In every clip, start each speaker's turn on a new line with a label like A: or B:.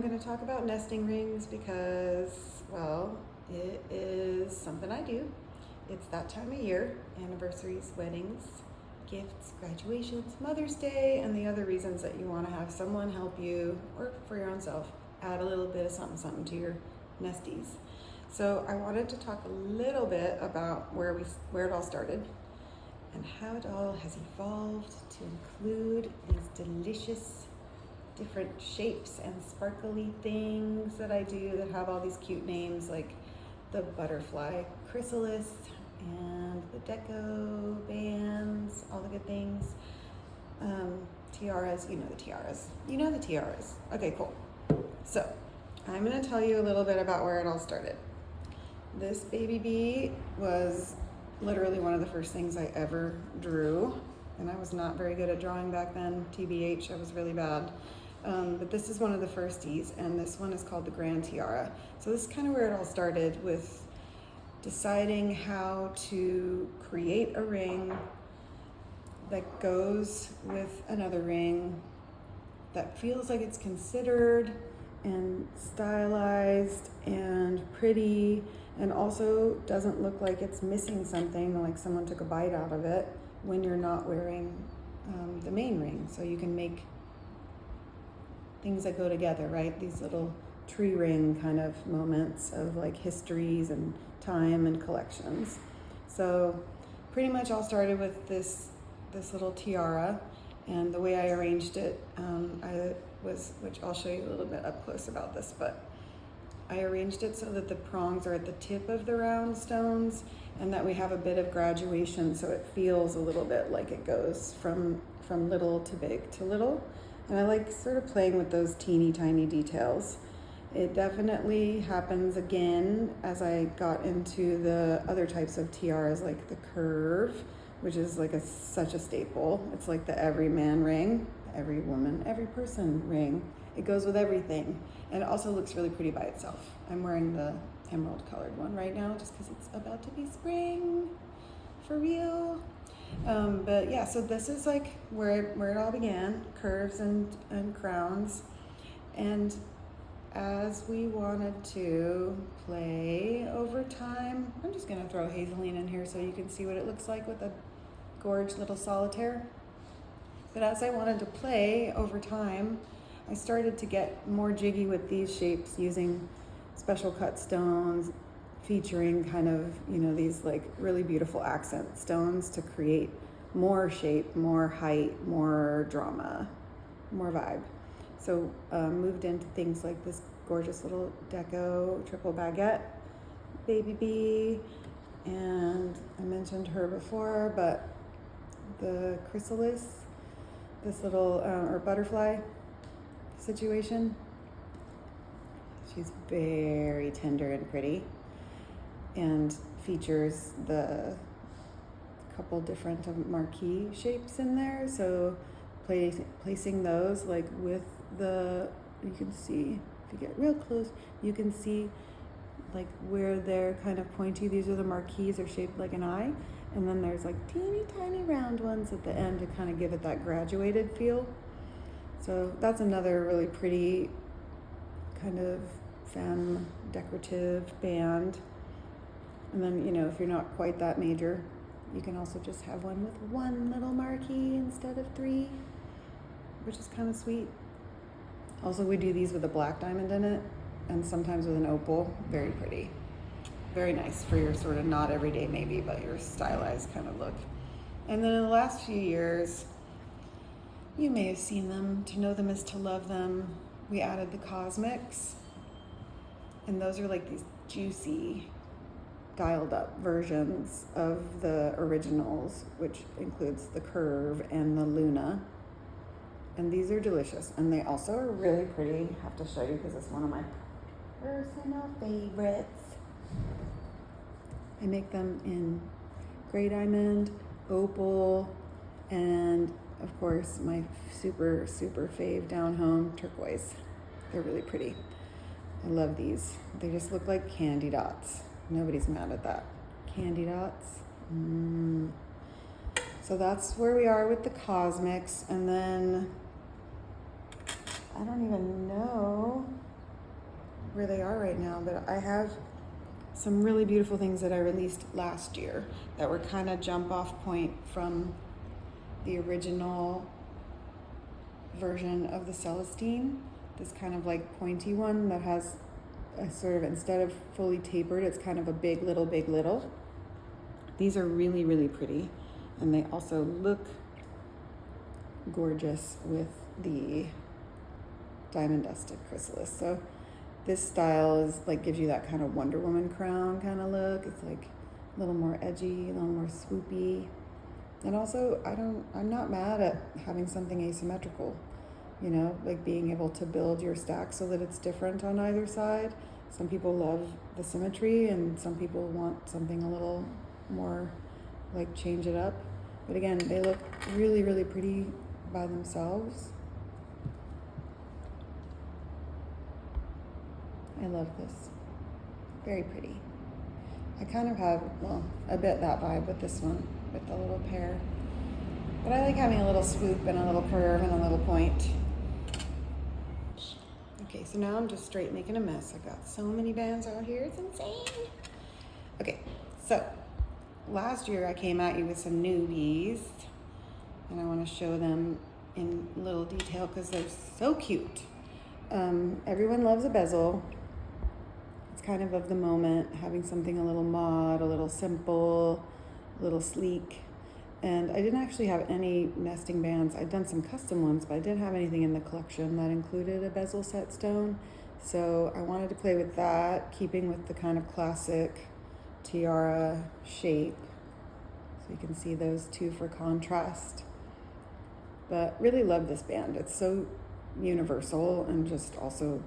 A: going to talk about nesting rings because, well, it is something I do. It's that time of year: anniversaries, weddings, gifts, graduations, Mother's Day, and the other reasons that you want to have someone help you, or for your own self, add a little bit of something to your nesties. So I wanted to talk a little bit about where it all started and how it all has evolved to include these delicious different shapes and sparkly things that I do that have all these cute names, like the butterfly chrysalis and the deco bands, all the good things. Tiaras, you know the tiaras. You know the tiaras. Okay, cool. So I'm going to tell you a little bit about where it all started. This baby bee was literally one of the first things I ever drew, and I was not very good at drawing back then. TBH, I was really bad. But this is one of the firsties, and this one is called the Grand Tiara. So this is kind of where it all started, with deciding how to create a ring that goes with another ring that feels like it's considered and stylized and pretty, and also doesn't look like it's missing something, like someone took a bite out of it, when you're not wearing the main ring. So you can make things that go together, right? These little tree ring kind of moments of like histories and time and collections. So pretty much all started with this little tiara, and the way I arranged it, which I'll show you a little bit up close about this, but I arranged it so that the prongs are at the tip of the round stones, and that we have a bit of graduation, so it feels a little bit like it goes from little to big to little. And I like sort of playing with those teeny tiny details. It definitely happens again as I got into the other types of tiaras, like the curve, which is like such a staple. It's like the every man ring, every woman, every person ring. It goes with everything, and it also looks really pretty by itself. I'm wearing the emerald colored one right now just because it's about to be spring for real. But yeah, so this is like where it all began: curves and crowns. And as we wanted to play over time, I'm just gonna throw Hazeline in here so you can see what it looks like with a gorge little solitaire. But as I wanted to play over time, I started to get more jiggy with these shapes, using special cut stones, featuring kind of, these like really beautiful accent stones to create more shape, more height, more drama, more vibe. So moved into things like this gorgeous little deco triple baguette baby bee, and I mentioned her before, but the chrysalis, this little or butterfly situation, she's very tender and pretty, and features the couple different marquee shapes in there. So placing those like with you can see, if you get real close, you can see like where they're kind of pointy. These are the marquees, are shaped like an eye, and then there's like teeny tiny round ones at the end to kind of give it that graduated feel. So that's another really pretty kind of femme decorative band. And then, if you're not quite that major, you can also just have one with one little marquee instead of three, which is kind of sweet. Also, we do these with a black diamond in it, and sometimes with an opal. Very pretty. Very nice for your sort of not everyday maybe, but your stylized kind of look. And then in the last few years, you may have seen them. To know them is to love them. We added the cosmics, and those are like these juicy, dialed up versions of the originals, which includes the curve and the Luna. And these are delicious, and they also are really pretty. I have to show you because it's one of my personal favorites. I make them in gray diamond, opal, and of course my super fave down home, turquoise. They're really pretty. I love these. They just look like candy dots. Nobody's mad at that. Candy dots. So that's where we are with the cosmics. And then I don't even know where they are right now, but I have some really beautiful things that I released last year that were kind of jump off point from the original version of the Celestine. This kind of like pointy one that has a sort of, instead of fully tapered, it's kind of a big little, big little. These are really, really pretty. And they also look gorgeous with the diamond dusted chrysalis. So this style is like, gives you that kind of Wonder Woman crown kind of look. It's like a little more edgy, a little more swoopy. And also, I'm not mad at having something asymmetrical, you know, like being able to build your stack so that it's different on either side. Some people love the symmetry and some people want something a little more like change it up. But again, they look really, really pretty by themselves. I love this. Very pretty. I kind of have, well, a bit that vibe with this one, with the little pair. But I like having a little swoop and a little curve and a little point. Okay, so now I'm just straight making a mess. I've got so many bands out here, it's insane. Okay, so last year I came at you with some newbies, and I want to show them in little detail because they're so cute. Everyone loves a bezel. It's kind of the moment, having something a little mod, a little simple, a little sleek. And I didn't actually have any nesting bands. I'd done some custom ones, but I didn't have anything in the collection that included a bezel set stone. So I wanted to play with that, keeping with the kind of classic tiara shape. So you can see those two for contrast. But really love this band. It's so universal and just also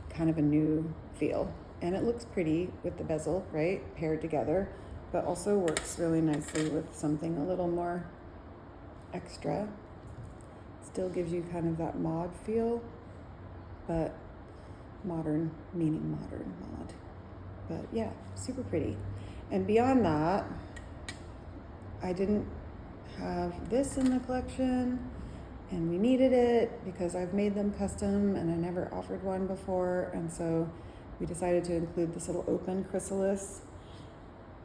A: kind of a new feel. And it looks pretty with the bezel, right? Paired together, but also works really nicely with something a little more extra. Still gives you kind of that mod feel, but modern, meaning modern mod. But yeah, super pretty. And beyond that, I didn't have this in the collection, and we needed it because I've made them custom and I never offered one before, and so we decided to include this little open chrysalis.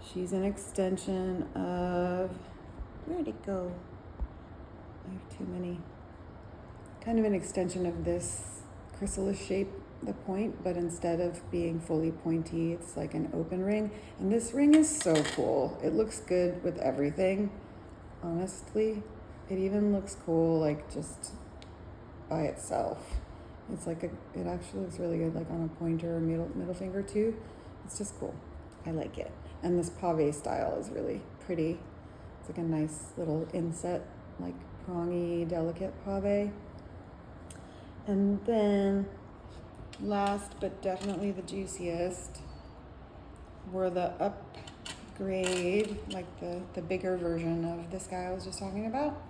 A: She's an extension of, where'd it go? I have too many. Kind of an extension of this chrysalis shape, the point, but instead of being fully pointy, it's like an open ring. And this ring is so cool. It looks good with everything, honestly. It even looks cool like just by itself. It's like it actually looks really good like on a pointer or middle finger too. It's just cool. I like it. And this pave style is really pretty. It's like a nice little inset, like prongy, delicate pave. And then last but definitely the juiciest were the upgrade, like the bigger version of this guy I was just talking about.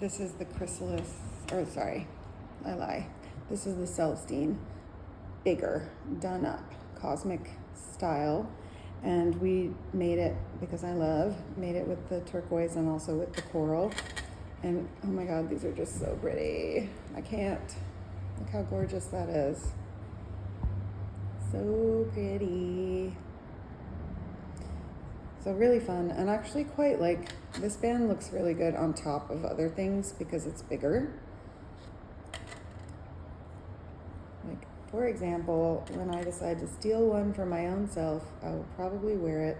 A: This is the chrysalis, or sorry, I lie. This is the Celestine, bigger, done up, cosmic style. And we made it, because I made it with the turquoise and also with the coral. And oh my God, these are just so pretty. I can't. Look how gorgeous that is. So pretty. So really fun, and actually quite like, this band looks really good on top of other things because it's bigger. Like, for example, when I decide to steal one for my own self, I will probably wear it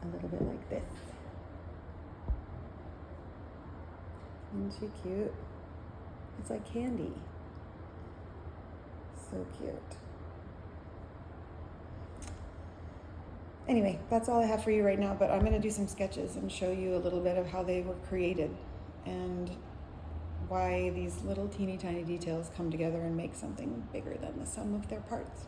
A: a little bit like this. Isn't she cute? It's like candy. So cute. Anyway, that's all I have for you right now, but I'm going to do some sketches and show you a little bit of how they were created and why these little teeny tiny details come together and make something bigger than the sum of their parts.